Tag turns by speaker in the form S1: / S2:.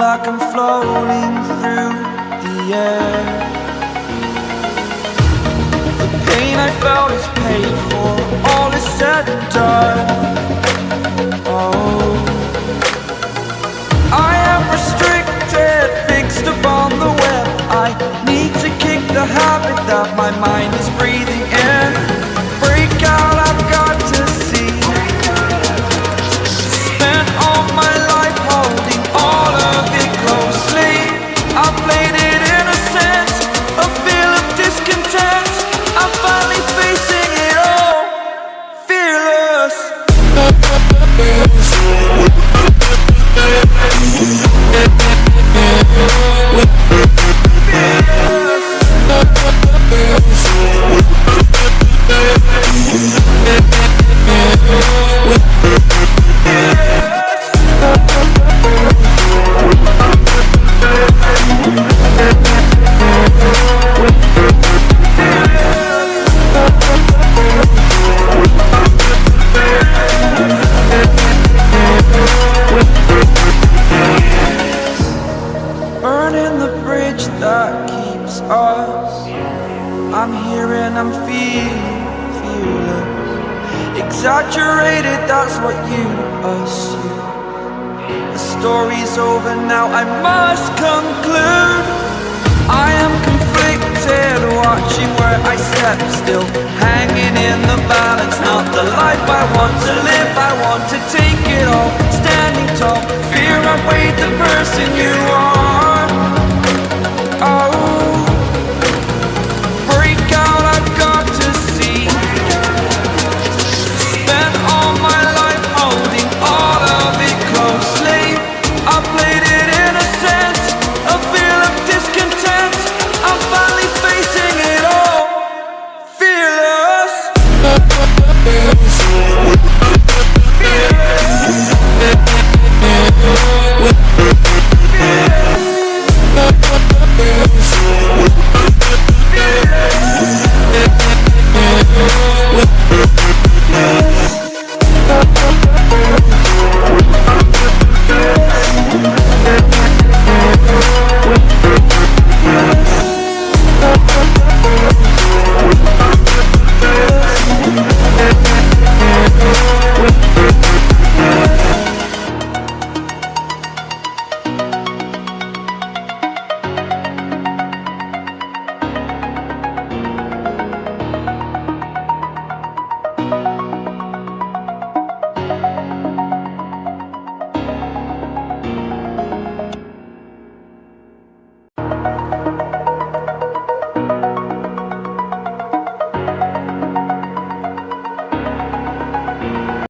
S1: like I'm floating through the air. The pain I felt is paid for, all is said and done. Oh, I am restricted, fixed upon the web. I need to kick the habit that my mind is breathing in. Break out, I've got to see. Spent all my life holding all of it closely. I played it innocent, a feel of discontent. I'm finally facing it all, fearless. Burning the bridge that keeps us. I'm here and I'm feeling fearless. Exaggerated, that's what you assume. The story's over now, I must conclude. I am conflicted, watching where I step still, hanging in the balance. Not the life I want to live, I want to take it all. Standing tall, fear I weighed the person you are.